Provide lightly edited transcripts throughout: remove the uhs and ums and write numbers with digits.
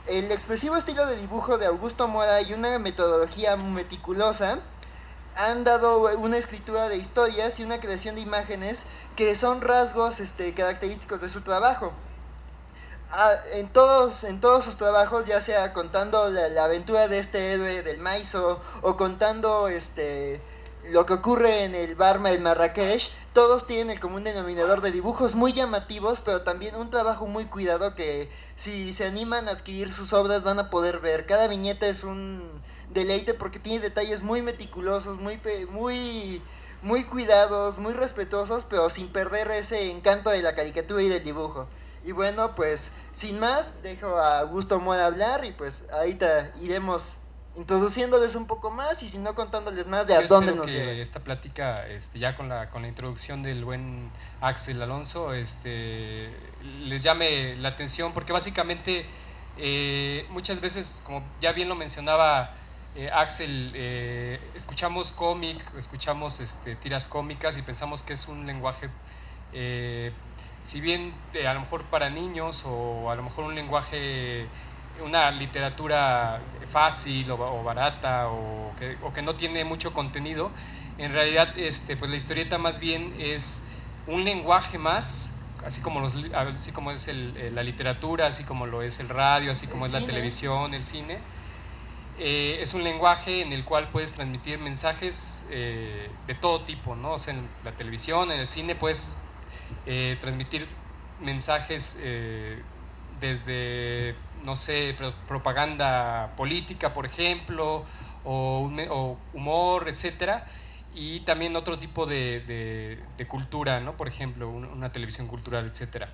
El expresivo estilo de dibujo de Augusto Mora y una metodología meticulosa han dado una escritura de historias y una creación de imágenes que son rasgos característicos de su trabajo. En todos sus trabajos, ya sea contando la aventura de este héroe del Maizo o contando lo que ocurre en el Barma del Marrakech, todos tienen el común denominador de dibujos muy llamativos, pero también un trabajo muy cuidado que si se animan a adquirir sus obras van a poder ver. Cada viñeta es un deleite porque tiene detalles muy meticulosos, muy cuidados, muy respetuosos, pero sin perder ese encanto de la caricatura y del dibujo. Y bueno, pues sin más, dejo a Augusto Mora hablar y pues ahorita iremos introduciéndoles un poco más y si no contándoles más de Yo a dónde espero nos lleva. que esta plática, ya con la introducción del buen Axel Alonso, les llame la atención, porque básicamente muchas veces, como ya bien lo mencionaba Axel, escuchamos cómic, escuchamos tiras cómicas y pensamos que es un lenguaje, eh, si bien a lo mejor para niños o a lo mejor un lenguaje, una literatura fácil o barata o que no tiene mucho contenido, en realidad pues la historieta más bien es un lenguaje más, así como es la literatura, así como lo es el radio, así El como es la cine, televisión, el cine. Es un lenguaje en el cual puedes transmitir mensajes de todo tipo, ¿no? O sea, en la televisión, en el cine puedes transmitir mensajes desde, no sé, propaganda política, por ejemplo, o humor, etcétera, y también otro tipo de cultura, ¿no? Por ejemplo, una televisión cultural, etcétera.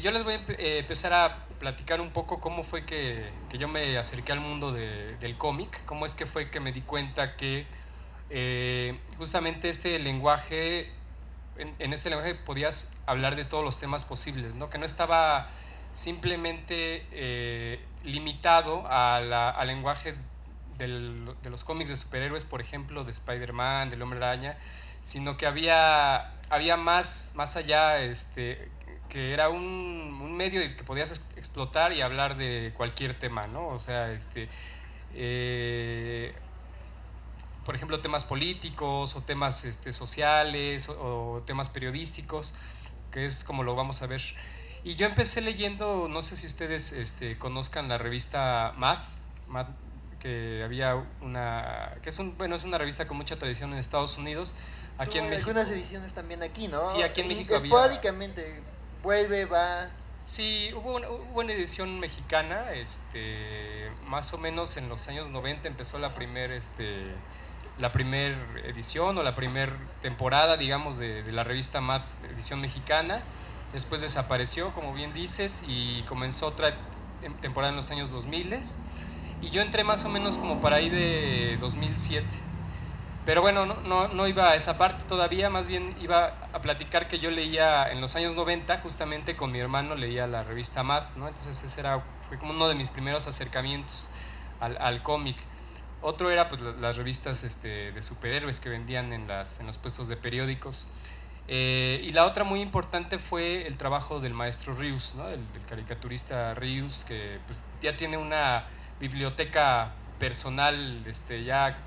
Yo les voy a empezar a platicar un poco cómo fue que yo me acerqué al mundo del cómic, cómo es que fue que me di cuenta que justamente este lenguaje, en este lenguaje podías hablar de todos los temas posibles, ¿no? Que no estaba simplemente limitado al lenguaje de los cómics de superhéroes, por ejemplo, de Spider-Man, del Hombre Araña, sino que había más allá, que era un medio del que podías explotar y hablar de cualquier tema, ¿no? O sea, eh, por ejemplo, temas políticos o temas sociales o temas periodísticos, que es como lo vamos a ver. Y yo empecé leyendo, no sé si ustedes conozcan la revista Mad, que había que bueno, es una revista con mucha tradición en Estados Unidos. Aquí tuvo en algunas México, ediciones también aquí, ¿no? sí, aquí en México había. Esporádicamente vuelve, va. Sí, hubo una edición mexicana, más o menos en los años 90 empezó la primer edición o la primer temporada, digamos, de la revista Mad, edición mexicana. Después desapareció, como bien dices, y comenzó otra temporada en los años 2000. Y yo entré más o menos como para ahí de 2007. Pero bueno, no iba a esa parte todavía, más bien iba a platicar que yo leía en los años 90, justamente con mi hermano leía la revista Mad, ¿no? Entonces fue como uno de mis primeros acercamientos al cómic. Otro era pues las revistas de superhéroes que vendían en los puestos de periódicos. Y la otra muy importante fue el trabajo del maestro Rius, ¿no? El caricaturista Rius, que pues, ya tiene una biblioteca personal, ya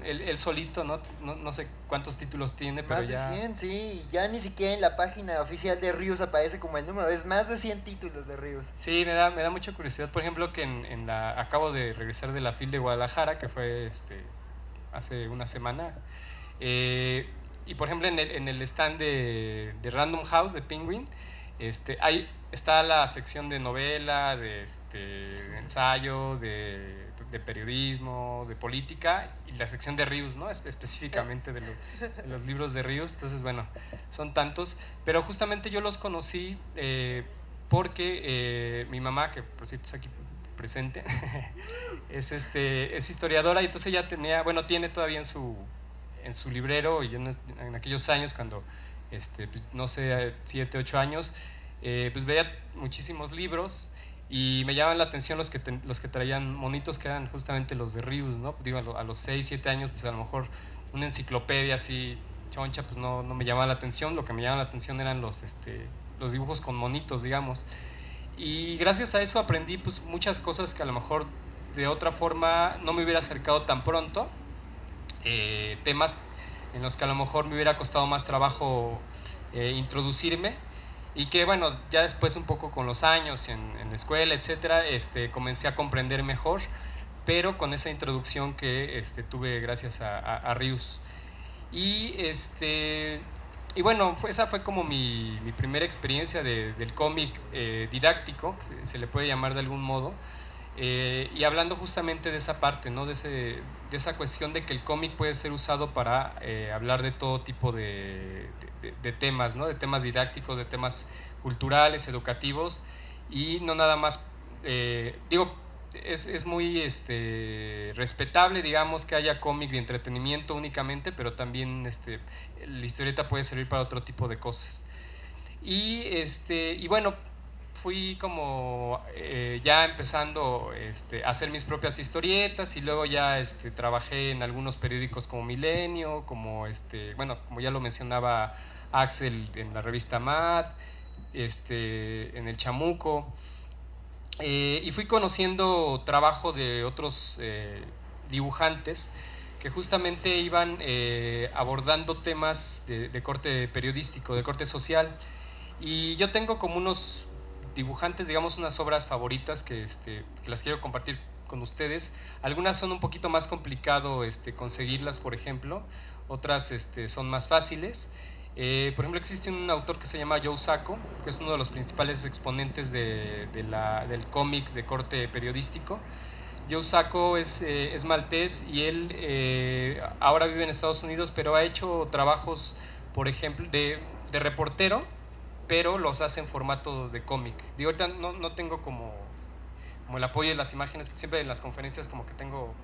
él solito, ¿no? Sé cuántos títulos tiene, pero Más de ya. 100 sí. Ya ni siquiera en la página oficial de Rius aparece como el número. Es más de 100 títulos de Rius. Sí, me da mucha curiosidad. Por ejemplo, que acabo de regresar de la FIL de Guadalajara, que fue hace una semana. Eh, y por ejemplo, en el stand de Random House de Penguin, ahí está la sección de novela, de ensayo, de periodismo, de política y la sección de Rius, ¿no? Específicamente de los libros de Rius. Entonces, bueno, son tantos. Pero justamente yo los conocí porque mi mamá, que por cierto está aquí presente, es historiadora y entonces ella bueno, tiene todavía en su librero, y en aquellos años cuando, pues, no sé, 7, 8 años, pues veía muchísimos libros y me llamaban la atención los que traían monitos que eran justamente los de Rius, ¿no? Digo, a los 6, 7 años, pues a lo mejor una enciclopedia así choncha, pues no me llamaba la atención. Lo que me llamaba la atención eran los dibujos con monitos, digamos. Y gracias a eso aprendí pues muchas cosas que a lo mejor de otra forma no me hubiera acercado tan pronto, temas en los que a lo mejor me hubiera costado más trabajo introducirme, y que bueno, ya después un poco con los años en la escuela, etcétera, comencé a comprender mejor, pero con esa introducción que tuve gracias a Rius. Y, y bueno, esa fue como mi primera experiencia del cómic didáctico, se le puede llamar de algún modo, y hablando justamente de esa parte, ¿no? de esa cuestión de que el cómic puede ser usado para hablar de todo tipo de temas, ¿no? De temas didácticos, de temas culturales, educativos, y no nada más, digo, es muy respetable, digamos, que haya cómic de entretenimiento únicamente, pero también la historieta puede servir para otro tipo de cosas. Y bueno, fui como ya empezando a hacer mis propias historietas, y luego ya trabajé en algunos periódicos como Milenio, como bueno, como ya lo mencionaba Axel, en la revista Mad, en el Chamuco. Y fui conociendo trabajo de otros dibujantes que justamente iban abordando temas de corte periodístico, de corte social. Y yo tengo como unos dibujantes, digamos, unas obras favoritas que las quiero compartir con ustedes. Algunas son un poquito más complicado conseguirlas, por ejemplo. Otras son más fáciles. Por ejemplo, existe un autor que se llama Joe Sacco, que es uno de los principales exponentes del cómic de corte periodístico. Joe Sacco es maltés, y él ahora vive en Estados Unidos, pero ha hecho trabajos, por ejemplo, de reportero, pero los hace en formato de cómic. Digo, ahorita no tengo como el apoyo de las imágenes, siempre en las conferencias como que tengo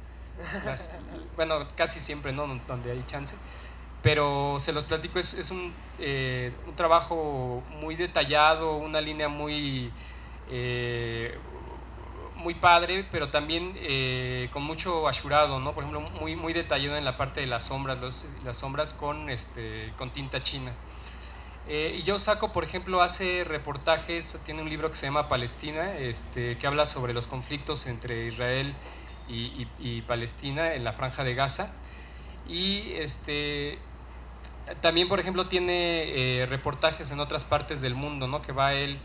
bueno, casi siempre, ¿no? Donde hay chance. Pero se los platico, es un trabajo muy detallado, una línea muy padre, pero también con mucho ashurado, ¿no? Por ejemplo, muy detallado en la parte de las sombras, las sombras con tinta china. Y Joe Sacco, por ejemplo, hace reportajes, tiene un libro que se llama Palestina, que habla sobre los conflictos entre Israel y Palestina en la Franja de Gaza. Y también, por ejemplo, tiene reportajes en otras partes del mundo, ¿no? Que va él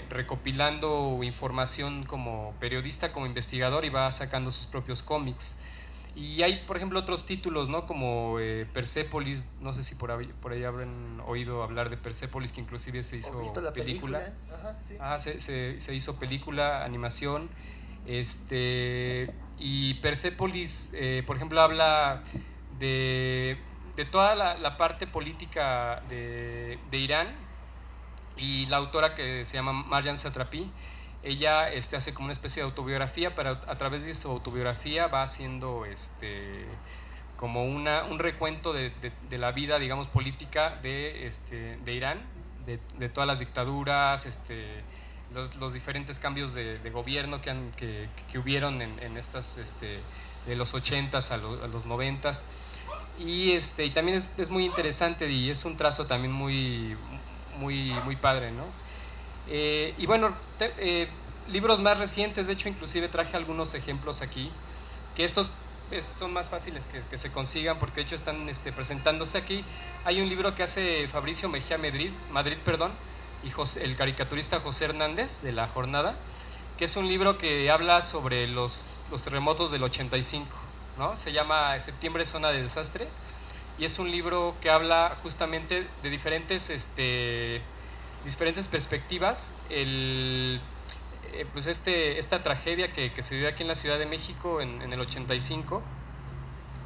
recopilando información como periodista, como investigador, y va sacando sus propios cómics. Y hay, por ejemplo, otros títulos, ¿no? Como Persepolis, no sé si por ahí habrán oído hablar de Persepolis, que inclusive se hizo visto la película. Ajá, sí. Se hizo película, animación. Y Persepolis, por ejemplo, habla de toda la parte política de Irán, y la autora, que se llama Marjan Satrapi, ella hace como una especie de autobiografía, pero a través de su autobiografía va haciendo como un recuento de la vida, digamos, política de Irán, de todas las dictaduras, los diferentes cambios de gobierno que hubieron en estas, de los 80s a los 90s. Y también es muy interesante, y es un trazo también muy padre, ¿no? Y bueno, libros más recientes, de hecho, inclusive traje algunos ejemplos aquí, que estos son más fáciles que se consigan, porque de hecho están presentándose aquí. Hay un libro que hace Fabricio Mejía Madrid, y el caricaturista José Hernández, de La Jornada, que es un libro que habla sobre los terremotos del 85, ¿no? Se llama Septiembre, Zona de Desastre, y es un libro que habla justamente de diferentes perspectivas. Pues esta tragedia que se vivió aquí en la Ciudad de México en el 85,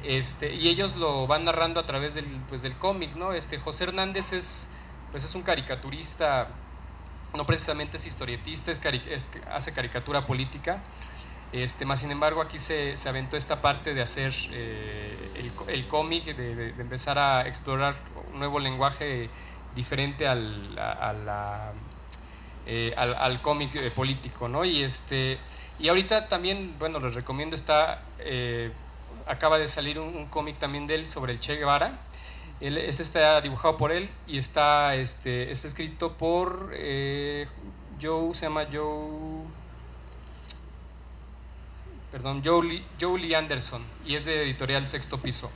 y ellos lo van narrando a través del cómic, ¿no? José Hernández es un caricaturista, no precisamente es historietista, hace caricatura política. Más sin embargo, aquí se aventó esta parte de hacer el cómic, de empezar a explorar un nuevo lenguaje diferente al cómic político, ¿no? Y ahorita también, bueno, les recomiendo, acaba de salir un cómic también de él sobre el Che Guevara. Está dibujado por él, y está escrito por Se llama Joe Lee Anderson, y es de editorial Sexto Piso.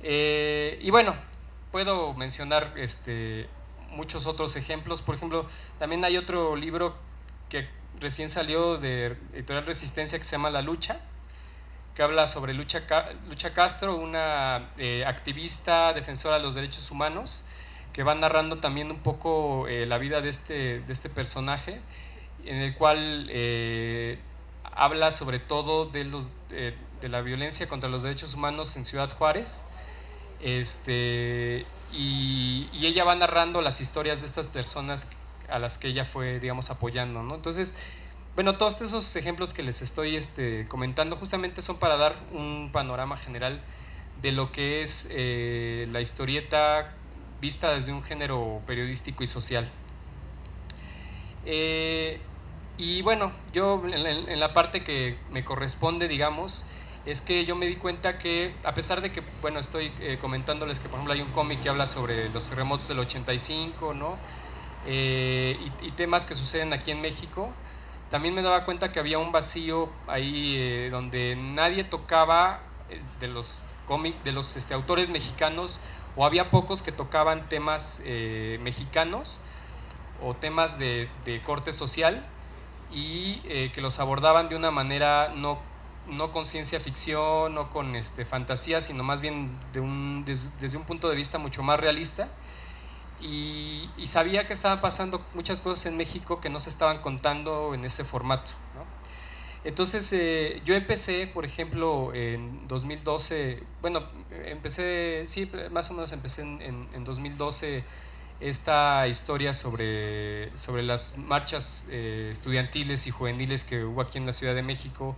Y bueno, puedo mencionar muchos otros ejemplos. Por ejemplo, también hay otro libro que recién salió de editorial Resistencia que se llama La Lucha, que habla sobre Lucha Castro, una activista defensora de los derechos humanos, que va narrando también un poco la vida de este personaje, en el cual habla sobre todo de la violencia contra los derechos humanos en Ciudad Juárez. Y ella va narrando las historias de estas personas a las que ella fue, digamos, apoyando, ¿no? Entonces, bueno, todos esos ejemplos que les estoy comentando justamente son para dar un panorama general de lo que es la historieta vista desde un género periodístico y social. Y bueno, yo en la parte que me corresponde, digamos, es que yo me di cuenta que, a pesar de que, bueno, estoy comentándoles que, por ejemplo, hay un cómic que habla sobre los terremotos del 85, ¿no? Y temas que suceden aquí en México, también me daba cuenta que había un vacío ahí donde nadie tocaba de los cómics, de los autores mexicanos, o había pocos que tocaban temas mexicanos o temas de corte social, y que los abordaban de una manera no con ciencia ficción, no con fantasía, sino más bien desde un punto de vista mucho más realista. Y sabía que estaban pasando muchas cosas en México que no se estaban contando en ese formato, ¿no? Entonces yo empecé, por ejemplo, en 2012, bueno, sí, más o menos empecé en 2012 esta historia sobre las marchas estudiantiles y juveniles que hubo aquí en la Ciudad de México,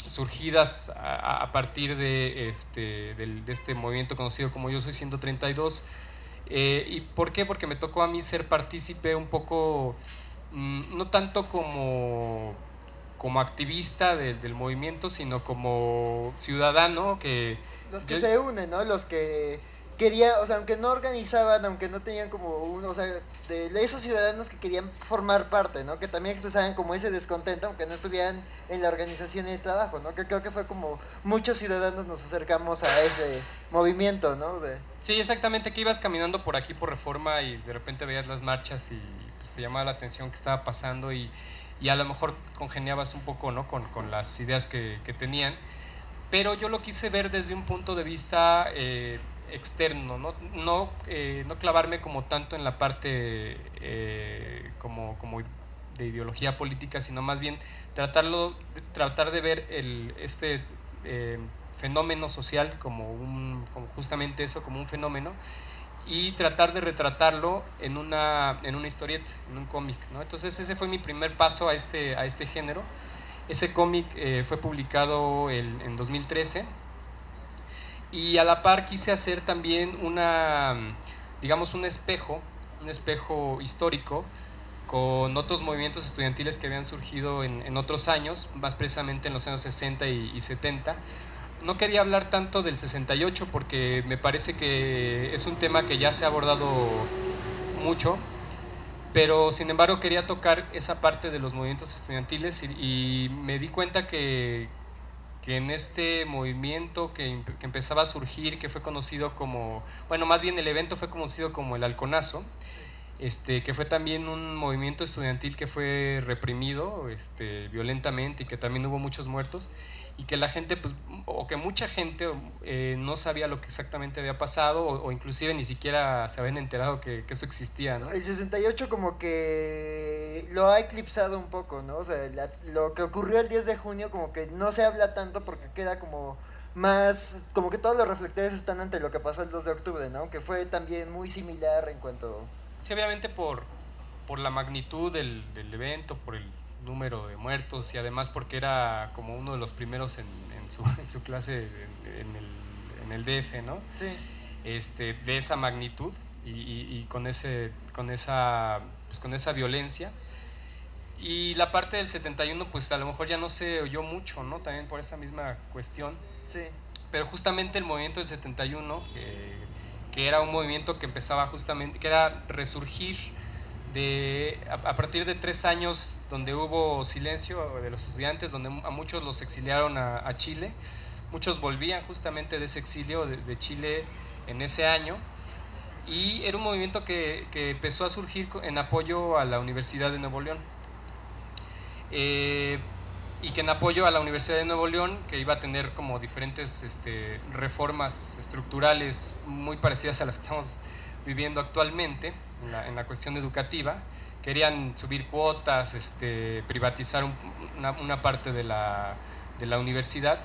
surgidas a partir de este movimiento conocido como Yo Soy 132. ¿Y por qué? Porque me tocó a mí ser partícipe un poco, no tanto como activista del movimiento, sino como ciudadano que... Los que se unen, ¿no? Los que querían, o sea, aunque no organizaban, aunque no tenían como uno, o sea, de esos ciudadanos que querían formar parte, ¿no? Que también expresaban como ese descontento, aunque no estuvieran en la organización y el trabajo, ¿no? Que creo que fue como muchos ciudadanos nos acercamos a ese movimiento, ¿no? Sí, exactamente, que ibas caminando por aquí por Reforma y de repente veías las marchas y pues, te llamaba la atención qué estaba pasando, y a lo mejor congeniabas un poco, ¿no? con las ideas que tenían, pero yo lo quise ver desde un punto de vista externo, no clavarme como tanto en la parte como de ideología política, sino más bien tratar de ver fenómeno social como justamente eso, como un fenómeno, y tratar de retratarlo en una historieta, en un cómic, ¿no? Entonces ese fue mi primer paso a este género. Ese cómic fue publicado en 2013, y a la par quise hacer también digamos un espejo histórico con otros movimientos estudiantiles que habían surgido en otros años, más precisamente en los años 60 y 70. No quería hablar tanto del 68 porque me parece que es un tema que ya se ha abordado mucho, pero sin embargo quería tocar esa parte de los movimientos estudiantiles, y me di cuenta que en este movimiento que empezaba a surgir, que fue conocido como, bueno, más bien el evento fue conocido como el Halconazo, que fue también un movimiento estudiantil que fue reprimido violentamente, y que también hubo muchos muertos, y que la gente, pues, o que mucha gente no sabía lo que exactamente había pasado, o inclusive ni siquiera se habían enterado que eso existía, ¿no? El 68 como que lo ha eclipsado un poco, ¿no? O sea, lo que ocurrió el 10 de junio como que no se habla tanto porque queda como más, como que todos los reflectores están ante lo que pasó el 2 de octubre, ¿no? Que fue también muy similar en cuanto... Sí, obviamente por la magnitud del evento, por el número de muertos, y además porque era como uno de los primeros en su clase en el DF, ¿no? Sí. De esa magnitud y con esa violencia. Y la parte del 71 pues a lo mejor ya no se oyó mucho, ¿no? También por esa misma cuestión. Sí. Pero justamente el movimiento del 71, que era un movimiento que empezaba justamente, que era resurgir a partir de 3 años donde hubo silencio de los estudiantes, donde a muchos los exiliaron a Chile, muchos volvían justamente de ese exilio de Chile en ese año, y era un movimiento que empezó a surgir en apoyo a la Universidad de Nuevo León. Y que en apoyo a la Universidad de Nuevo León, que iba a tener como diferentes reformas estructurales muy parecidas a las que estamos viviendo actualmente en la cuestión educativa, querían subir cuotas, privatizar una parte de la universidad.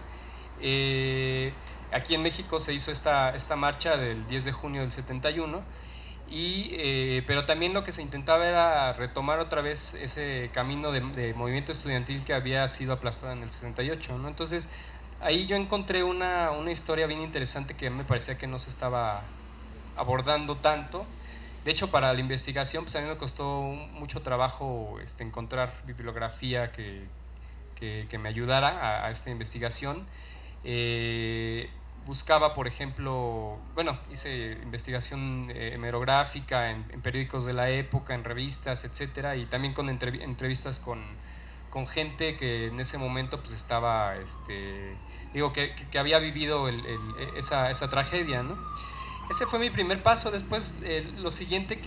Aquí en México se hizo esta marcha del 10 de junio del 71, pero también lo que se intentaba era retomar otra vez ese camino de movimiento estudiantil que había sido aplastado en el 68, ¿no? Entonces ahí yo encontré una historia bien interesante que me parecía que no se estaba abordando tanto. De hecho, para la investigación, pues a mí me costó mucho trabajo encontrar bibliografía que me ayudara a esta investigación. Buscaba, por ejemplo, bueno, hice investigación hemerográfica en periódicos de la época, en revistas, etcétera, y también con entrevistas con gente que en ese momento pues estaba, que había vivido esa tragedia, ¿no? Ese fue mi primer paso. Después, el siguiente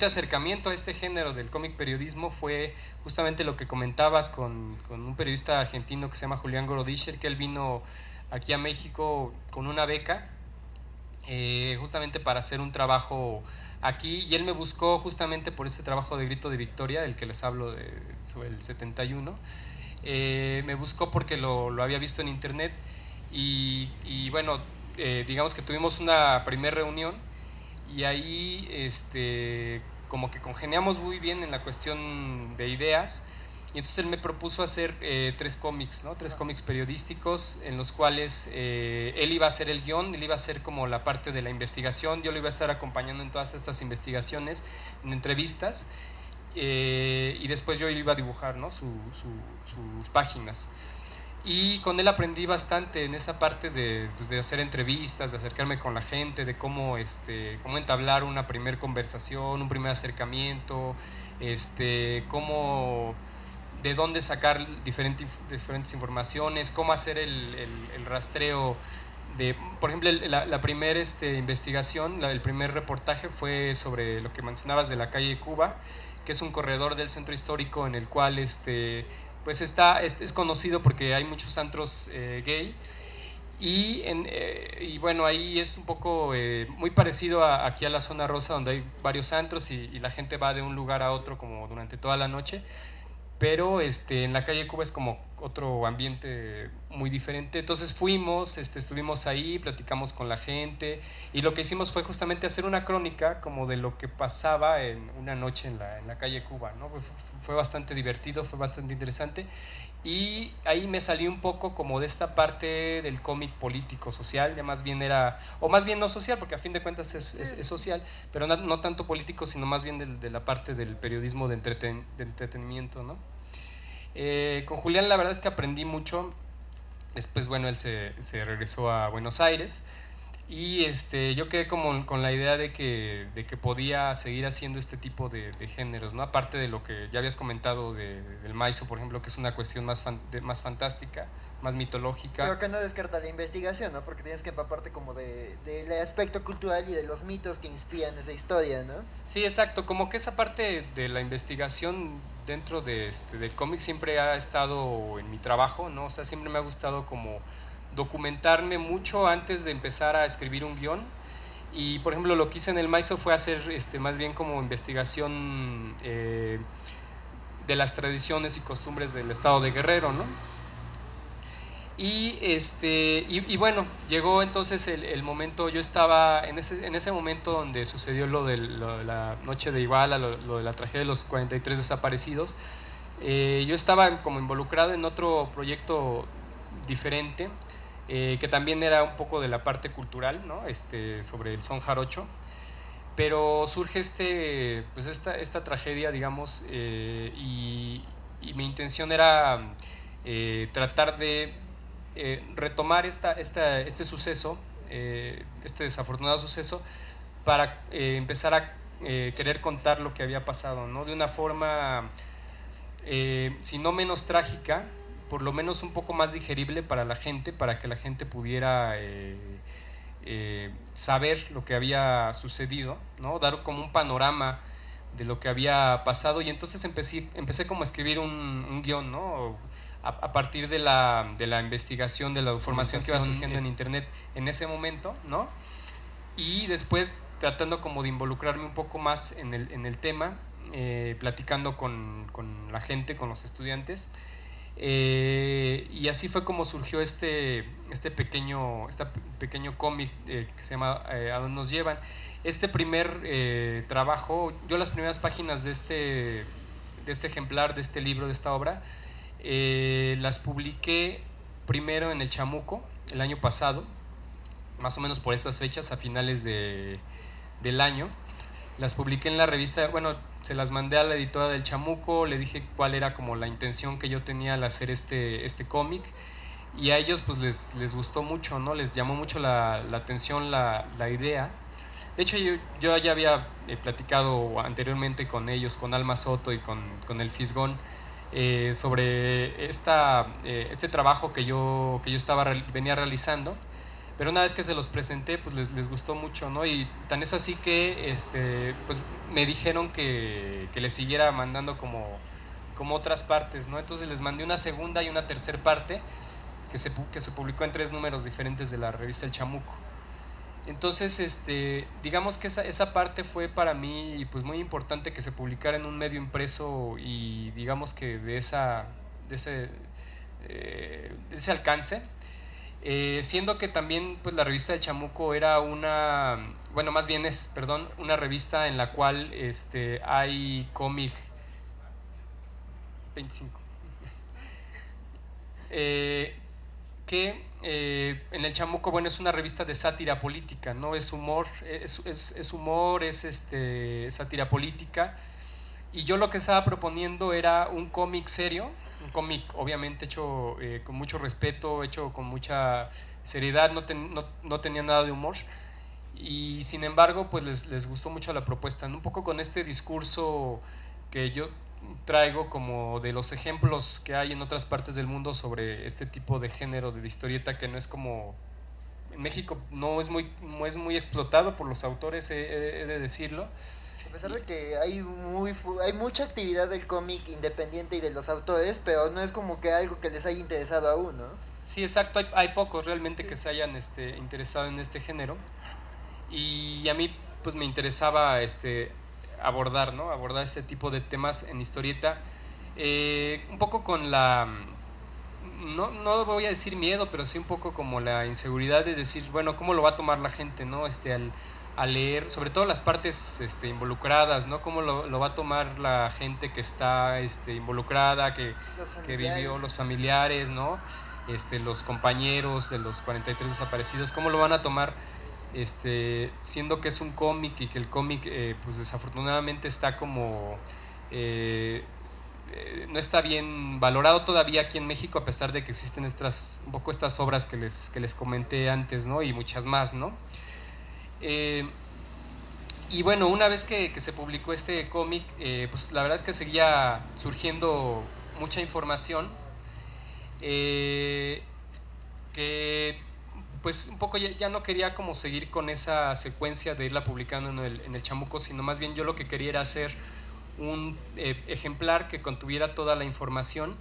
acercamiento a este género del cómic periodismo fue justamente lo que comentabas con un periodista argentino que se llama Julián Gorodischer, que él vino aquí a México con una beca justamente para hacer un trabajo aquí, y él me buscó justamente por este trabajo de Grito de Victoria, del que les hablo sobre el 71. Me buscó porque lo había visto en internet y bueno, digamos que tuvimos una primera reunión y ahí como que congeniamos muy bien en la cuestión de ideas, y entonces él me propuso hacer 3 cómics, ¿no? 3 cómics periodísticos en los cuales él iba a hacer el guión, él iba a hacer como la parte de la investigación, yo lo iba a estar acompañando en todas estas investigaciones, en entrevistas, y después yo iba a dibujar, ¿no? sus páginas. Y con él aprendí bastante en esa parte pues, de hacer entrevistas, de acercarme con la gente, de cómo entablar una primera conversación, un primer acercamiento, cómo, de dónde sacar diferentes informaciones, cómo hacer el rastreo por ejemplo, la primera investigación, el primer reportaje fue sobre lo que mencionabas de la calle Cuba, que es un corredor del centro histórico en el cual pues es conocido porque hay muchos antros gay, y bueno, ahí es un poco muy parecido aquí a la zona rosa, donde hay varios antros y la gente va de un lugar a otro como durante toda la noche, pero en la calle Cuba es como otro ambiente muy diferente. Entonces fuimos, estuvimos ahí, platicamos con la gente, y lo que hicimos fue justamente hacer una crónica como de lo que pasaba en una noche en la calle Cuba, ¿no? Fue bastante divertido, fue bastante interesante, y ahí me salí un poco como de esta parte del cómic político social, ya más bien era, o más bien no social, porque a fin de cuentas es social, pero no tanto político, sino más bien de la parte del periodismo de entretenimiento, ¿no? Con Julián la verdad es que aprendí mucho. Después, bueno, él se regresó a Buenos Aires, y yo quedé como con la idea de que podía seguir haciendo este tipo de géneros, ¿no? Aparte de lo que ya habías comentado del Maizo, por ejemplo, que es una cuestión más fantástica, más mitológica. Pero que no descarta la investigación, ¿no? Porque tienes que empaparte como del aspecto cultural y de los mitos que inspiran esa historia, ¿no? Sí, exacto. Como que esa parte de la investigación dentro del cómic siempre ha estado en mi trabajo, ¿no? O sea, siempre me ha gustado como documentarme mucho antes de empezar a escribir un guión. Y por ejemplo, lo que hice en el Maizo fue hacer más bien como investigación de las tradiciones y costumbres del estado de Guerrero, ¿no? Y bueno, llegó entonces el momento. Yo estaba en ese momento donde sucedió lo de la noche de Iguala, lo de la tragedia de los 43 desaparecidos. Yo estaba como involucrado en otro proyecto diferente, que también era un poco de la parte cultural, ¿no? Sobre el son jarocho, pero surge pues esta tragedia, digamos, y mi intención era tratar de retomar este suceso, este desafortunado suceso, para empezar querer contar lo que había pasado, ¿no? De una forma, si no menos trágica, por lo menos un poco más digerible para la gente, para que la gente pudiera saber lo que había sucedido, ¿no? Dar como un panorama de lo que había pasado, y entonces empecé como a escribir un guión, ¿no? A partir de la investigación, de la información que iba surgiendo en internet en ese momento, ¿no? Y después tratando como de involucrarme un poco más en el tema, platicando con la gente, con los estudiantes, y así fue como surgió este pequeño cómic que se llama ¿A dónde nos llevan? Este primer trabajo, yo las primeras páginas de este ejemplar, de este libro, de esta obra, las publiqué primero en el Chamuco el año pasado, más o menos por estas fechas, a finales del año. Las publiqué en la revista, bueno, se las mandé a la editora del Chamuco, le dije cuál era como la intención que yo tenía al hacer este cómic, y a ellos pues les gustó mucho, ¿no? Les llamó mucho la atención la idea. De hecho, yo ya había platicado anteriormente con ellos, con Alma Soto y con el Fisgón, sobre este trabajo que yo venía realizando. Pero una vez que se los presenté, pues les gustó mucho, ¿no? Y tan es así que pues me dijeron que les siguiera mandando como otras partes, ¿no? Entonces les mandé una segunda y una tercera parte que se publicó en 3 números diferentes de la revista El Chamuco. Entonces, digamos que esa parte fue para mí pues muy importante, que se publicara en un medio impreso, y digamos que de ese alcance. Siendo que también pues la revista del Chamuco era bueno, más bien es, perdón, una revista en la cual hay cómic 25. Que en el Chamuco, bueno, es una revista de sátira política, ¿no? Es humor, es humor, es sátira política. Y yo lo que estaba proponiendo era un cómic serio, un cómic obviamente hecho con mucho respeto, hecho con mucha seriedad, no tenía nada de humor. Y sin embargo, pues les gustó mucho la propuesta, ¿no? Un poco con este discurso que yo traigo como de los ejemplos que hay en otras partes del mundo sobre este tipo de género de historieta, que no es como en México, no es muy explotado por los autores, he de decirlo. A pesar de que hay mucha actividad del cómic independiente y de los autores, pero no es como que algo que les haya interesado aún, ¿no? Sí, exacto, hay pocos realmente que se hayan interesado en este género, y a mí pues me interesaba abordar, ¿no? Abordar este tipo de temas en historieta, un poco con no voy a decir miedo, pero sí un poco como la inseguridad de decir, bueno, ¿cómo lo va a tomar la gente, ¿no? Al leer, sobre todo las partes involucradas, ¿no? ¿Cómo lo va a tomar la gente que está involucrada, que vivió, los familiares, ¿no? Los compañeros de los 43 desaparecidos, ¿cómo lo van a tomar? Siendo que es un cómic, y que el cómic pues desafortunadamente está como no está bien valorado todavía aquí en México, a pesar de que existen un poco estas obras que les comenté antes, ¿no? Y muchas más, ¿no? Y bueno, una vez que se publicó este cómic, pues la verdad es que seguía surgiendo mucha información, que pues un poco ya no quería como seguir con esa secuencia de irla publicando en el Chamuco, sino más bien yo lo que quería era hacer un ejemplar que contuviera toda la información,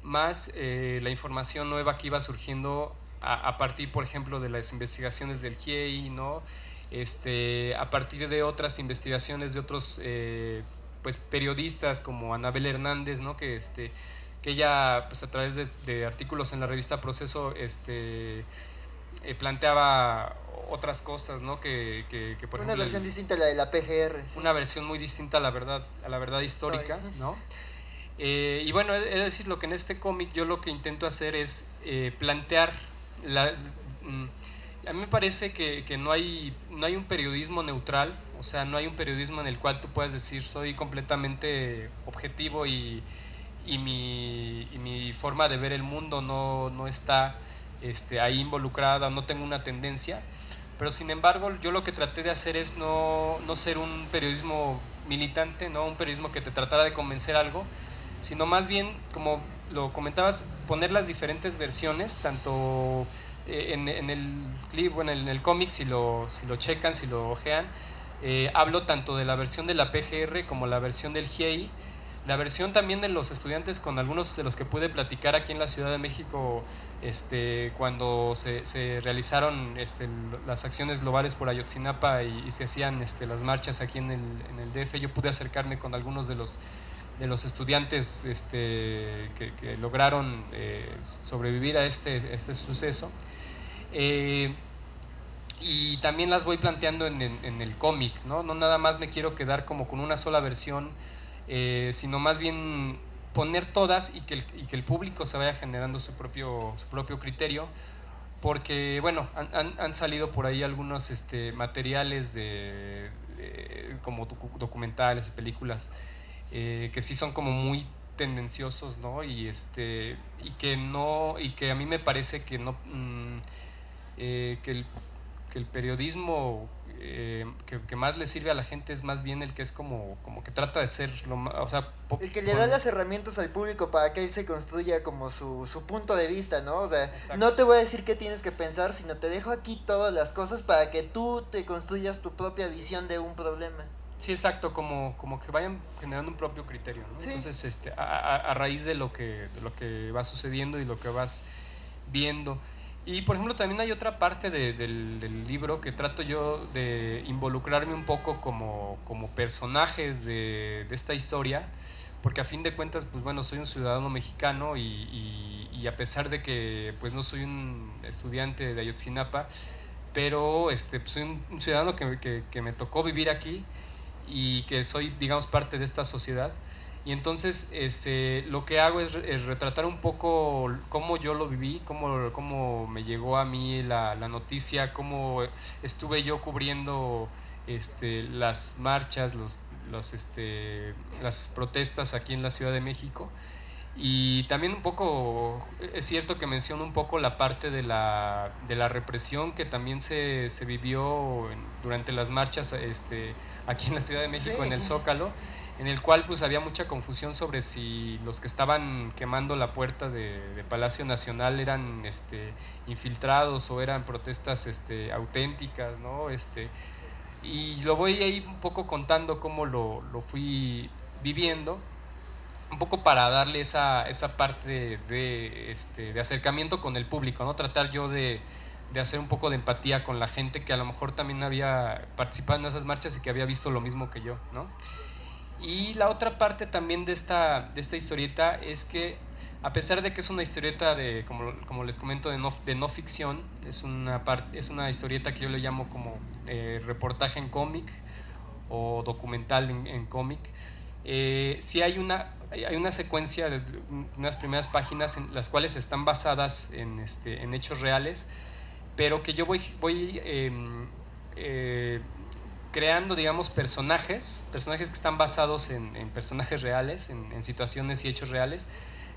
más la información nueva que iba surgiendo a partir, por ejemplo, de las investigaciones del GIEI, ¿no? A partir de otras investigaciones de otros pues periodistas como Anabel Hernández, ¿no? Que ella pues a través de artículos en la revista Proceso planteaba otras cosas, ¿no? Que por una ejemplo, versión distinta a la de la PGR. Sí. Una versión muy distinta a la verdad histórica, ¿no? Y bueno, he de decir lo que en este cómic yo lo que intento hacer es plantear a mí me parece que no hay un periodismo neutral, o sea, no hay un periodismo en el cual tú puedas decir soy completamente objetivo y mi forma de ver el mundo no está ahí involucrada, no tengo una tendencia, pero sin embargo yo lo que traté de hacer es no ser un periodismo militante, no un periodismo que te tratara de convencer algo, sino más bien, como lo comentabas, poner las diferentes versiones, tanto en el clip, bueno, en el cómic, si lo checan, si lo ojean, hablo tanto de la versión de la PGR como la versión del GIEI, la versión también de los estudiantes, con algunos de los que pude platicar aquí en la Ciudad de México, cuando se realizaron las acciones globales por Ayotzinapa y se hacían las marchas aquí en el DF. Yo pude acercarme con algunos de los estudiantes que lograron sobrevivir a este suceso. Y también las voy planteando en el cómic, ¿no? No nada más me quiero quedar como con una sola versión, sino más bien poner todas y que el público se vaya generando su propio criterio, porque bueno, han salido por ahí algunos materiales como documentales, películas, que sí son como muy tendenciosos, ¿no? Y que a mí me parece que no que el periodismo que más le sirve a la gente es más bien el que es como que trata de ser o sea, el que le da las herramientas al público para que él se construya como su punto de vista, ¿no? O sea, exacto. No te voy a decir qué tienes que pensar, sino te dejo aquí todas las cosas para que tú te construyas tu propia visión de un problema. Sí, exacto, como que vayan generando un propio criterio, ¿no? Sí. Entonces, a raíz de lo que va sucediendo y lo que vas viendo. Y por ejemplo también hay otra parte del libro que trato yo de involucrarme un poco como personaje de esta historia, porque a fin de cuentas, pues bueno, soy un ciudadano mexicano y a pesar de que pues no soy un estudiante de Ayotzinapa, pero pues soy un ciudadano que me tocó vivir aquí y que soy, digamos, parte de esta sociedad. Y entonces lo que hago es retratar un poco cómo yo lo viví, cómo me llegó a mí la noticia, cómo estuve yo cubriendo las marchas, las protestas aquí en la Ciudad de México. Y también un poco, es cierto que menciono un poco la parte de la represión que también se vivió durante las marchas aquí en la Ciudad de México, sí, en el Zócalo, en el cual pues había mucha confusión sobre si los que estaban quemando la puerta de Palacio Nacional eran infiltrados o eran protestas auténticas, ¿no? Y lo voy ahí un poco contando cómo lo fui viviendo, un poco para darle esa parte de acercamiento con el público, ¿no? Tratar yo de hacer un poco de empatía con la gente que a lo mejor también había participado en esas marchas y que había visto lo mismo que yo, ¿no? Y la otra parte también de esta historieta es que, a pesar de que es una historieta como les comento, de no ficción, es una historieta que yo le llamo como reportaje en cómic o documental en cómic. Sí hay una secuencia de unas primeras páginas en las cuales están basadas en hechos reales, pero que yo voy creando, digamos, personajes que están basados en personajes reales, en situaciones y hechos reales,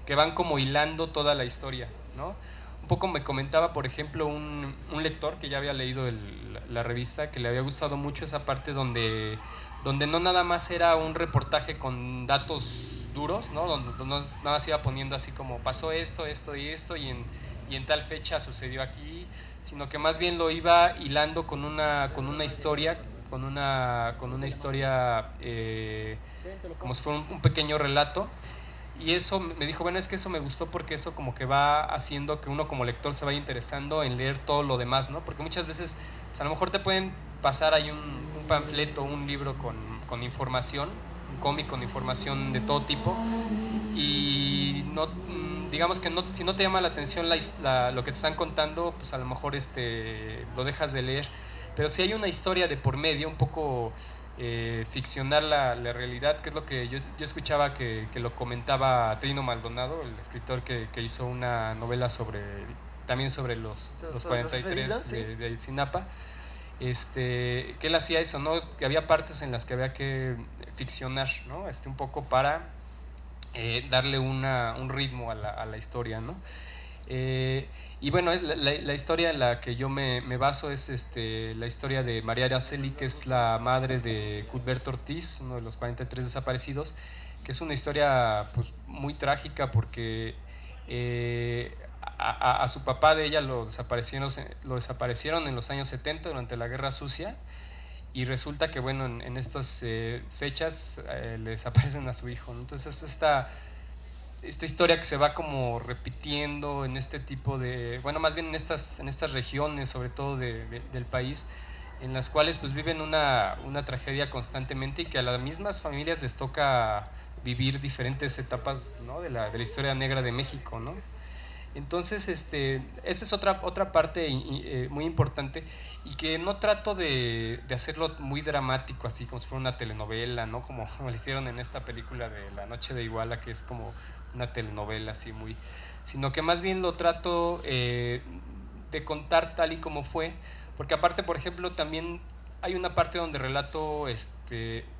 que van como hilando toda la historia, ¿no? Un poco me comentaba, por ejemplo, un lector que ya había leído la revista, que le había gustado mucho esa parte donde no nada más era un reportaje con datos duros, ¿no? Donde nada más iba poniendo así como pasó esto y esto y en tal fecha sucedió aquí, sino que más bien lo iba hilando con una historia, con una historia como si fuera un pequeño relato. Y eso me dijo, bueno, es que eso me gustó porque eso como que va haciendo que uno como lector se vaya interesando en leer todo lo demás, ¿no? Porque muchas veces, pues a lo mejor te pueden pasar ahí un panfleto, un libro con información, un cómic con información de todo tipo, y no, digamos que no, si no te llama la atención lo que te están contando, pues a lo mejor lo dejas de leer. Pero si hay una historia de por medio, un poco ficcionar la realidad, que es lo que yo escuchaba que lo comentaba Trino Maldonado, el escritor que hizo una novela también sobre los 43 de Ayotzinapa, que él hacía eso, ¿no? Que había partes en las que había que ficcionar, ¿no? Un poco para darle un ritmo a la historia, ¿no? Y bueno, es la historia en la que yo me baso es la historia de María Araceli, que es la madre de Cuthberto Ortiz, uno de los 43 desaparecidos, que es una historia pues, muy trágica porque a su papá de ella lo desaparecieron en los años 70 durante la Guerra Sucia, y resulta que bueno, en estas fechas le desaparecen a su hijo, ¿no? Entonces esta historia que se va como repitiendo en este tipo de, bueno, más bien en estas regiones, sobre todo del país, en las cuales pues viven una tragedia constantemente y que a las mismas familias les toca vivir diferentes etapas, ¿no? de la historia negra de México, ¿no? Entonces, esta es otra parte muy importante, y que no trato de hacerlo muy dramático, así como si fuera una telenovela, ¿no? Como lo hicieron en esta película de La Noche de Iguala, que es como una telenovela así muy... Sino que más bien lo trato de contar tal y como fue, porque aparte, por ejemplo, también hay una parte donde relato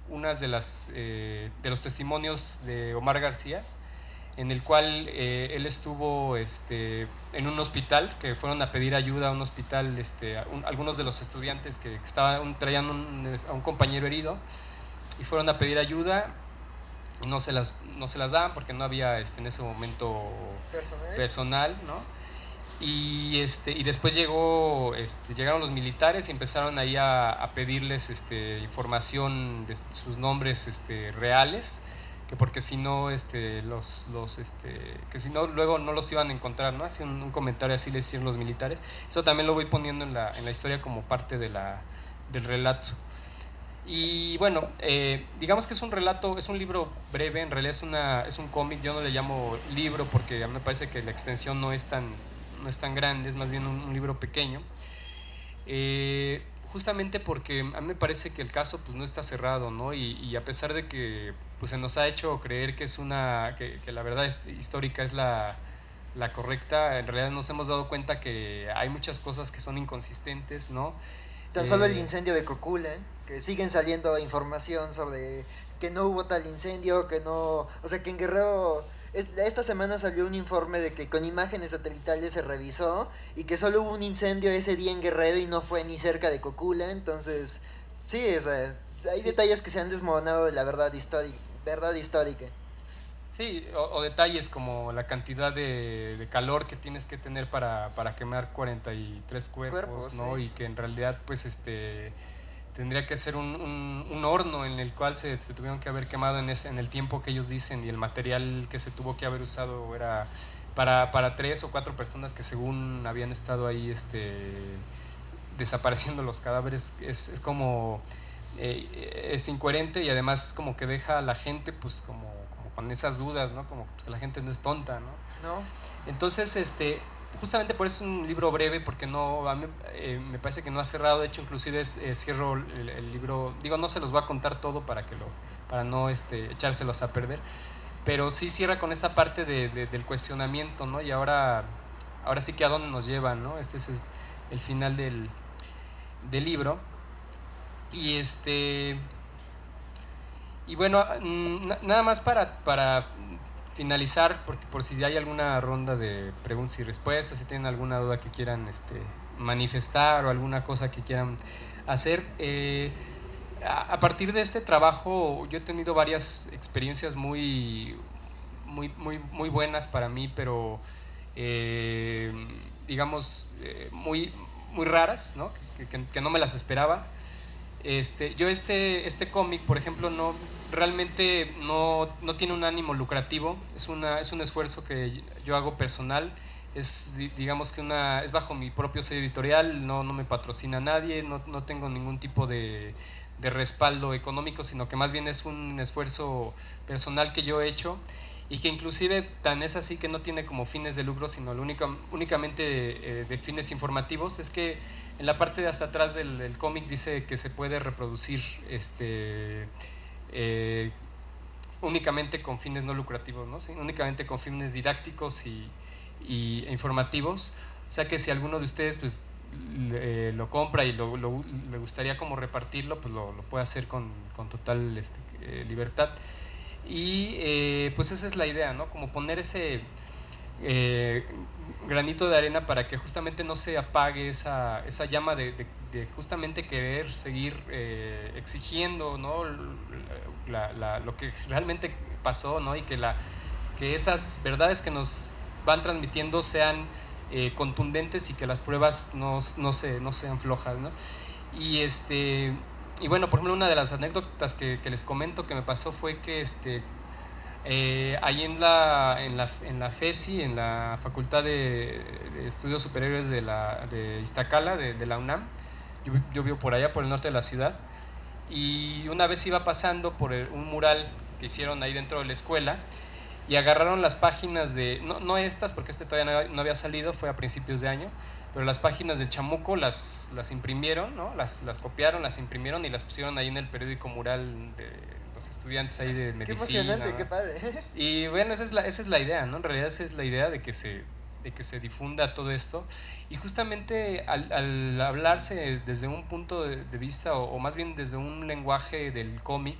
unas de los testimonios de Omar García, en el cual él estuvo en un hospital, que fueron a pedir ayuda a un hospital, algunos de los estudiantes que traían a un compañero herido, y fueron a pedir ayuda, y no se las daban porque no había en ese momento personal, ¿no? Y después llegaron los militares y empezaron ahí a pedirles información de sus nombres reales, que porque si no que si no luego no los iban a encontrar, ¿no? Así un comentario así les hicieron los militares. Eso también lo voy poniendo en la historia como parte del relato. Y bueno, digamos que es un relato, es un libro breve, en realidad es un cómic. Yo no le llamo libro porque a mí me parece que la extensión no es tan grande, es más bien un libro pequeño. Justamente porque a mí me parece que el caso pues no está cerrado, ¿no? Y a pesar de que pues se nos ha hecho creer que que la verdad histórica es la correcta, en realidad nos hemos dado cuenta que hay muchas cosas que son inconsistentes, ¿no? Tan solo el incendio de Cocula, que siguen saliendo información sobre que no hubo tal incendio, que no... O sea, que en Guerrero... Esta semana salió un informe de que con imágenes satelitales se revisó y que solo hubo un incendio ese día en Guerrero y no fue ni cerca de Cocula. Entonces, sí, o sea, hay detalles que se han desmoronado de la verdad histórica. Sí, o detalles como la cantidad de calor que tienes que tener para quemar 43 cuerpos, ¿no? Sí. Y que en realidad pues tendría que ser un horno en el cual se tuvieron que haber quemado en el tiempo que ellos dicen, y el material que se tuvo que haber usado era para 3 o 4 personas que según habían estado ahí desapareciendo los cadáveres. Es como es incoherente, y además como que deja a la gente pues como con esas dudas, ¿no? Como que la gente no es tonta, ¿no? ¿No? Entonces, justamente por eso es un libro breve, porque no, a mí, me parece que no ha cerrado. De hecho, inclusive cierro el libro, digo, no se los voy a contar todo para no echárselos a perder, pero sí cierra con esta parte del cuestionamiento, ¿no? Y ahora sí que a dónde nos lleva, ¿no? Este es el final del libro. Y y bueno, nada más para finalizar, porque por si hay alguna ronda de preguntas y respuestas, si tienen alguna duda que quieran manifestar o alguna cosa que quieran hacer. A partir de este trabajo yo he tenido varias experiencias muy buenas para mí, pero digamos muy raras, ¿no? Que no me las esperaba. Yo este cómic, por ejemplo, realmente no tiene un ánimo lucrativo. Es un esfuerzo que yo hago personal. Digamos que es bajo mi propio sello editorial. No me patrocina nadie, no tengo ningún tipo de respaldo económico, sino que más bien es un esfuerzo personal que yo he hecho, y que inclusive tan es así que no tiene como fines de lucro, sino únicamente de fines informativos. Es que en la parte de hasta atrás del cómic dice que se puede reproducir únicamente con fines no lucrativos, ¿no? Sí, únicamente con fines didácticos e informativos. O sea que si alguno de ustedes pues lo compra y le gustaría como repartirlo, pues lo puede hacer con total libertad. Y pues esa es la idea, ¿no? Como poner eh, granito de arena para que justamente no se apague esa llama de justamente querer seguir exigiendo, ¿no? Lo que realmente pasó, ¿no? Y que esas verdades que nos van transmitiendo sean contundentes y que las pruebas no sean flojas, ¿no? Y y bueno, por ejemplo, una de las anécdotas que les comento que me pasó fue que ahí en la FESI, en la Facultad de Estudios Superiores de Iztacala, de la UNAM, yo vivo por allá, por el norte de la ciudad, y una vez iba pasando por un mural que hicieron ahí dentro de la escuela, y agarraron las páginas no estas, porque todavía no había salido, fue a principios de año, pero las páginas del Chamuco las imprimieron, ¿no? Las copiaron, las imprimieron y las pusieron ahí en el periódico mural de los estudiantes ahí de medicina. Qué emocionante, ¿no? qué padre. Y bueno, esa es la idea, ¿no? En realidad esa es la idea de que se difunda todo esto. Y justamente al hablarse desde un punto de vista, o más bien desde un lenguaje del cómic,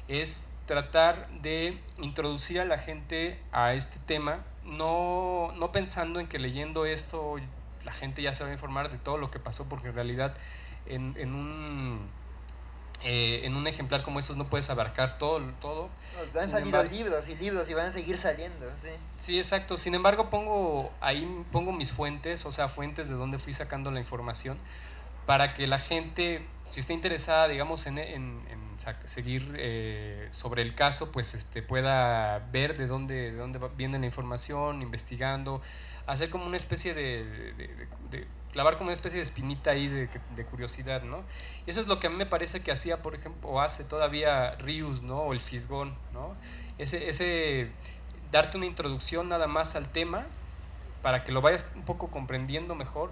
es tratar de introducir a la gente a este tema, no pensando en que leyendo esto la gente ya se va a informar de todo lo que pasó, porque en realidad en un ejemplar como estos no puedes abarcar todo. Nos han salido libros y libros y van a seguir saliendo, sí. Sí, exacto. Sin embargo, pongo mis fuentes, o sea, fuentes de donde fui sacando la información, para que la gente, si está interesada, digamos, en seguir sobre el caso, pues pueda ver de dónde viene la información, investigando, hacer como una especie clavar como una especie de espinita ahí de curiosidad, ¿no? Y eso es lo que a mí me parece que hacía, por ejemplo, o hace todavía Rius, ¿no? O el Fisgón, ¿no? Ese darte una introducción nada más al tema para que lo vayas un poco comprendiendo mejor,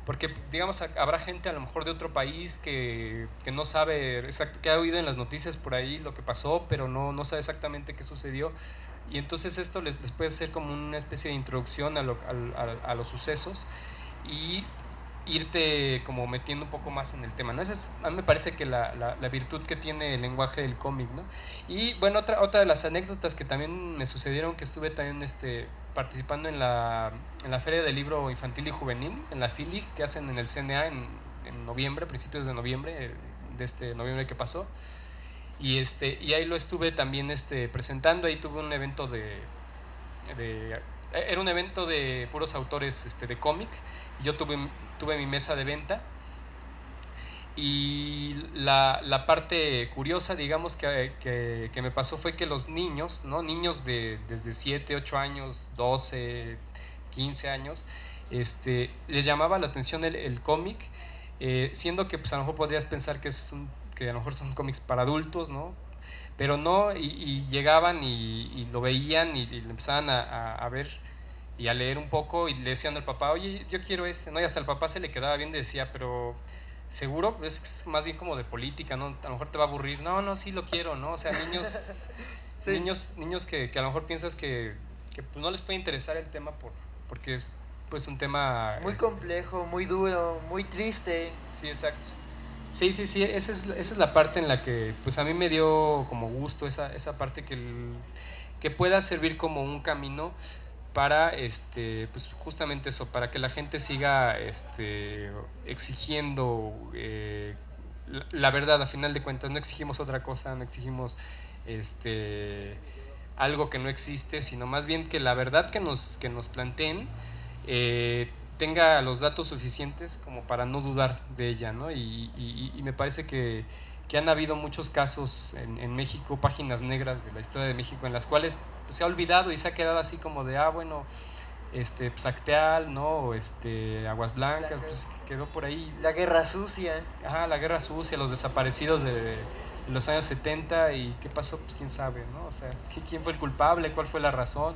porque digamos habrá gente a lo mejor de otro país que no sabe que ha oído en las noticias por ahí lo que pasó, pero no sabe exactamente qué sucedió, y entonces esto les puede ser como una especie de introducción a los sucesos y irte como metiendo un poco más en el tema, ¿no? A mí me parece que la virtud que tiene el lenguaje del cómic, ¿no? Y bueno, otra de las anécdotas que también me sucedieron, que estuve también participando en la Feria del Libro Infantil y Juvenil, en la FILIG, que hacen en el CNA en noviembre, principios de noviembre, de este noviembre que pasó, y ahí lo estuve también presentando. Ahí tuve un evento era un evento de puros autores de cómic. Yo tuve mi mesa de venta, y la parte curiosa, digamos, que me pasó fue que los niños, ¿no? Niños desde 7, 8 años, 12, 15 años, les llamaba la atención el cómic, siendo que pues a lo mejor podrías pensar que a lo mejor son cómics para adultos, ¿no? Pero no, y llegaban y lo veían y lo empezaban a ver y a leer un poco, y le decían al papá, oye, yo quiero ¿no? Y hasta el papá se le quedaba bien y decía, pero seguro, es más bien como de política, ¿no? A lo mejor te va a aburrir. No, sí lo quiero, ¿no? O sea, niños, sí. niños que a lo mejor piensas que pues no les puede interesar el tema porque es pues un tema muy complejo, muy duro, muy triste. Sí, exacto. Sí, esa es la parte en la que pues a mí me dio como gusto esa parte que pueda servir como un camino para pues justamente eso, para que la gente siga exigiendo la verdad. A final de cuentas no exigimos otra cosa, no exigimos algo que no existe, sino más bien que la verdad que nos planteen tenga los datos suficientes como para no dudar de ella, ¿no? Y me parece que han habido muchos casos en México, páginas negras de la historia de México, en las cuales se ha olvidado y se ha quedado así como de, bueno, pues Acteal, ¿no? Aguas Blancas, pues quedó por ahí. La Guerra Sucia. Ajá, la Guerra Sucia, los desaparecidos de los años 70, y qué pasó, pues quién sabe, ¿no? O sea, quién fue el culpable, cuál fue la razón.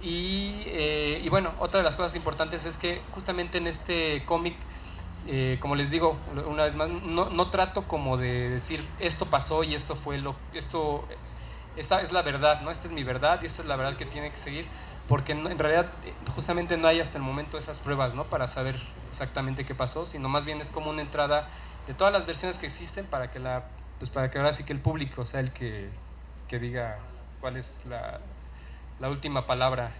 Y bueno, otra de las cosas importantes es que justamente en este cómic, como les digo una vez más, no trato como de decir esto pasó y esto fue esta es la verdad, ¿no? Esta es mi verdad y esta es la verdad que tiene que seguir, porque en realidad justamente no hay hasta el momento esas pruebas, ¿no? Para saber exactamente qué pasó, sino más bien es como una entrada de todas las versiones que existen para que para que ahora sí que el público sea el que diga cuál es la última palabra